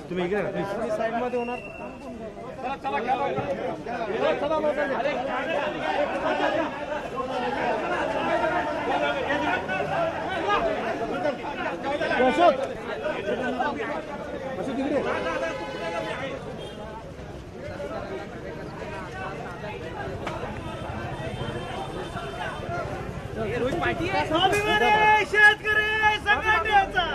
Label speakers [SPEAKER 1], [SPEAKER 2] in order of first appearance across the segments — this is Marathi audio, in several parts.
[SPEAKER 1] तुम्ही इकडे साईड मध्ये होणार.
[SPEAKER 2] शेतकरी संघटनेचा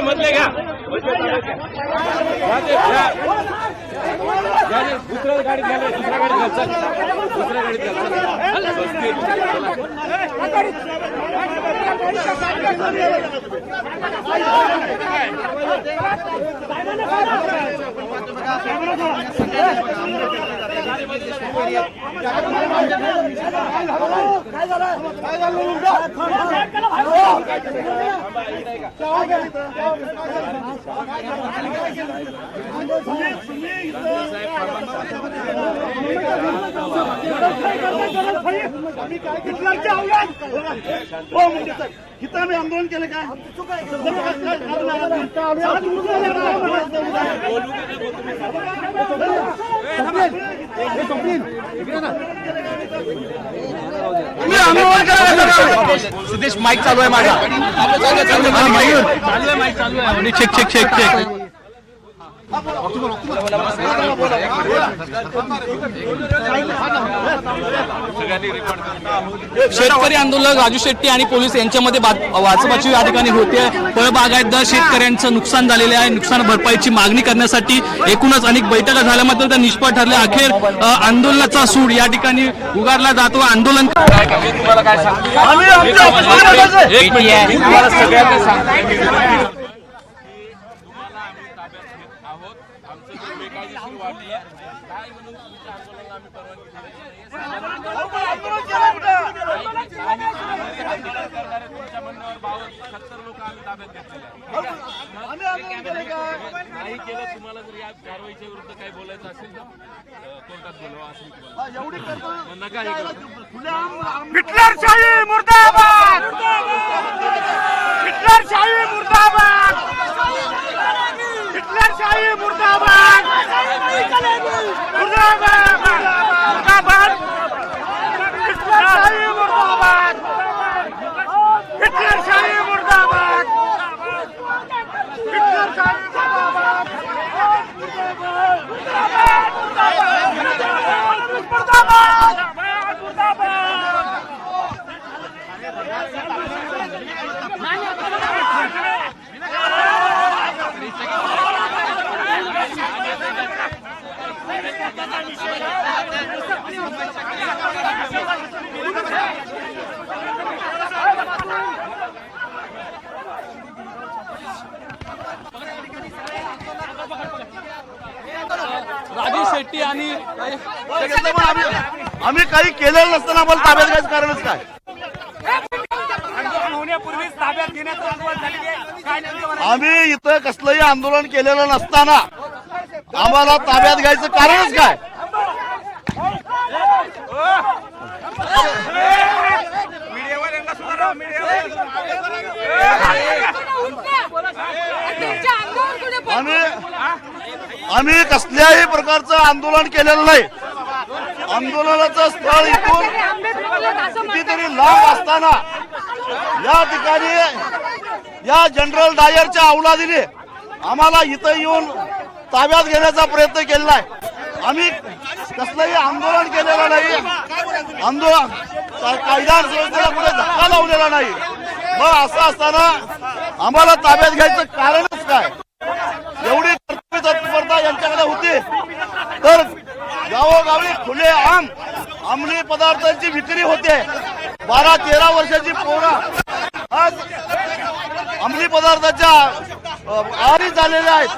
[SPEAKER 3] मधले घ्या दुसऱ्या गाडीत घ्या दुसऱ्या गाडीत दुसऱ्या
[SPEAKER 2] हिता आम्ही आंदोलन केलं काय
[SPEAKER 1] सुदेश माईक चालू आहे माझा. चालू आहे माईक चालू आहे. Check check check check.
[SPEAKER 4] शेतकरी आंदोलक राजू शेट्टी आणि पोलीस यांच्यामध्ये वाचवाची या ठिकाणी होते. फळबागायतदार शेतकऱ्यांचं नुकसान झालेले आहे. नुकसान भरपाईची मागणी करण्यासाठी एकूणच अनेक बैठका झाल्या मात्र त्या निष्फळ ठरल्या. अखेर आंदोलनाचा सूड या ठिकाणी उगारला जातो. आंदोलन
[SPEAKER 3] तुम्हाला काय सांगतो आहोत. आमचं जे बेकायदेशीर वाढली आहे काय म्हणून तुमच्या आंदोलनाला आम्ही परवानगी दिली. तुमच्या म्हणण्यावर 70 लोक आम्ही ताब्यात घेतलेले नाही केलं. तुम्हाला जर या कारवाईच्या विरुद्ध काही बोलायचं असेल तर कोर्टात बोलवा असेल नका हे
[SPEAKER 2] हिटलरशाही मुर्दाबाद हिटलरशाही मुर्दाबाद हिटलरशाही मुर्दाबाद मुर्दाबाद मुर्दाबाद हिटलरशाही मुर्दाबाद हिटलरशाही मुर्दाबाद हिटलरशाही मुर्दाबाद
[SPEAKER 4] राजू शेट्टी आणि
[SPEAKER 2] आम्ही काही केलेलं नसताना आम्हाला ताब्यात घ्यायचं कारणच काय. आम्ही इथं कसलंही आंदोलन केलेलं नसताना आम्हाला ताब्यात घ्यायचं कारणच काय. आम्ही कसल्याही प्रकारचं आंदोलन केलेलं नाही. आंदोलनाचं स्थळ इथून कितीतरी लांब असताना या ठिकाणी या जनरल डायरच्या अवलादीने आम्हाला इथं येऊन ताब्यात घेण्याचा प्रयत्न केलेला आहे. आम्ही कसलंही आंदोलन केलेलं नाही. आंदोलन कायदा सुव्यवस्थेला कुठे धक्का लावलेला नाही. मग असं असताना आम्हाला ताब्यात घ्यायचं कारणच काय. एवढी कर्तव्य तत्परता यांच्याकडे होती तर गावोगावी खुले आम अंमली पदार्थांची विक्री होते. 12-13 वर्षाची पोरं आज अंमली पदार्थाच्या आहारी झालेले आहेत.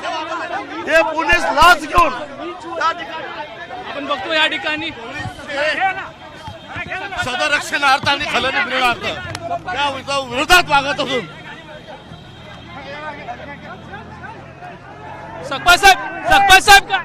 [SPEAKER 2] हे पोलीस लाच घेऊन त्या ठिकाणी
[SPEAKER 4] आपण बघतो या ठिकाणी
[SPEAKER 2] सदरक्षणार्थ आणि खलन मिळवण्यार्थ त्या विरोधात वागत असून
[SPEAKER 4] सकपाळ साहेब का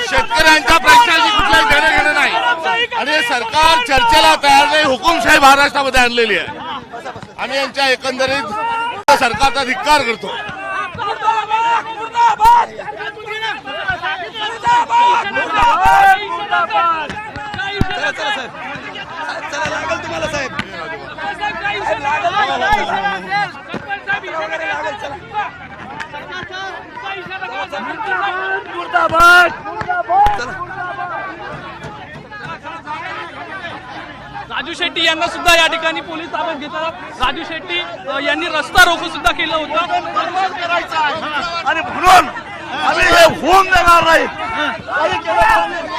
[SPEAKER 3] शेतकऱ्यांच्या प्रश्नाची कुठलाही देणं घेणं नाही आणि सरकार चर्चेला तयार नाही. हुकुमशाही महाराष्ट्रामध्ये आणलेली आहे आणि यांच्या एकंदरीत सरकारचा धिक्कार करतो.
[SPEAKER 4] राजू शेट्टी यांना सुद्धा या ठिकाणी पोलीस ताब्यात घेतात. राजू शेट्टी यांनी रस्ता रोको सुद्धा केलं होतं
[SPEAKER 2] आणि म्हणून आम्ही हे होऊन देणार नाही. काही केलं नाही.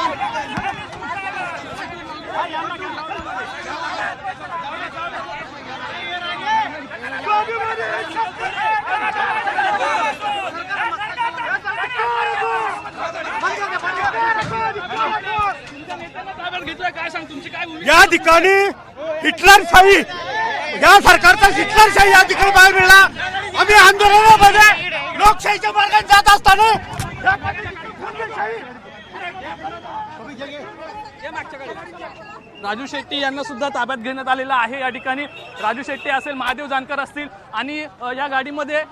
[SPEAKER 4] काय सांग तुमची काय भूमिका?
[SPEAKER 1] या ठिकाणी हिटलरशाही, या सरकारचा हिटलरशाही या ठिकाणी बाहेर मिळाला. आम्ही आंदोलनामध्ये लोकशाहीच्या मार्गाने जात असताना
[SPEAKER 4] राजू शेट्टी यांना सुद्धा ताब्यात घेण्यात आलेलं आहे. या ठिकाणी राजू शेट्टी असेल, महादेव जानकर असतील आणि या गाडीमध्ये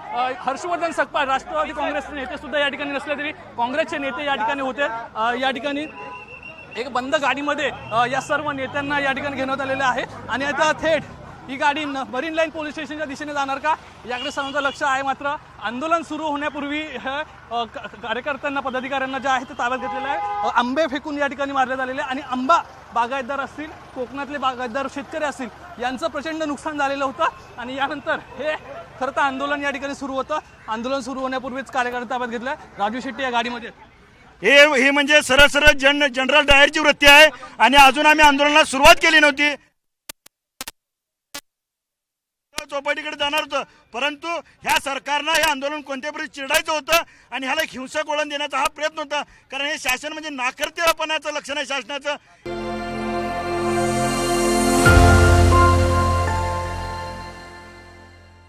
[SPEAKER 4] हर्षवर्धन सकपाळ राष्ट्रवादी काँग्रेसचे नेते सुद्धा या ठिकाणी नसले तरी काँग्रेसचे नेते या ठिकाणी होते. या ठिकाणी एक बंद गाडीमध्ये या सर्व नेत्यांना या ठिकाणी घेण्यात आलेलं आहे आणि आता थेट ही गाडी मरीन लाईन पोलीस स्टेशनच्या दिशेने जाणार का याकडे सर्वांचं लक्ष आहे. मात्र आंदोलन सुरू होण्यापूर्वी कार्यकर्त्यांना, पदाधिकाऱ्यांना जे आहे ते ताब्यात घेतलेलं आहे. आंबे फेकून या ठिकाणी मारण्यात आलेले आहे आणि आंबा बागायतदार असतील, कोकणातले बागायतदार शेतकरी असतील, यांचं प्रचंड नुकसान झालेलं होतं आणि यानंतर हे खरं तर आंदोलन या ठिकाणी सुरू होतं. आंदोलन सुरू होण्यापूर्वीच कार्यकर्ते ताब्यात घेतलं. राजू शेट्टी या गाडीमध्ये
[SPEAKER 2] हे म्हणजे सरळ सरळ जनरल डायरची वृत्ती आहे आणि अजून आम्ही आंदोलनाला सुरुवात केली नव्हती. चौपाटीकडे जाणार होतं, परंतु ह्या सरकारनं हे आंदोलन कोणत्या प्रकारे चिरडायचं होतं आणि ह्याला हिंसक वळण देण्याचा हा प्रयत्न होता. कारण हे शासन म्हणजे नाकर्तेपणाचं लक्षण आहे शासनाचं.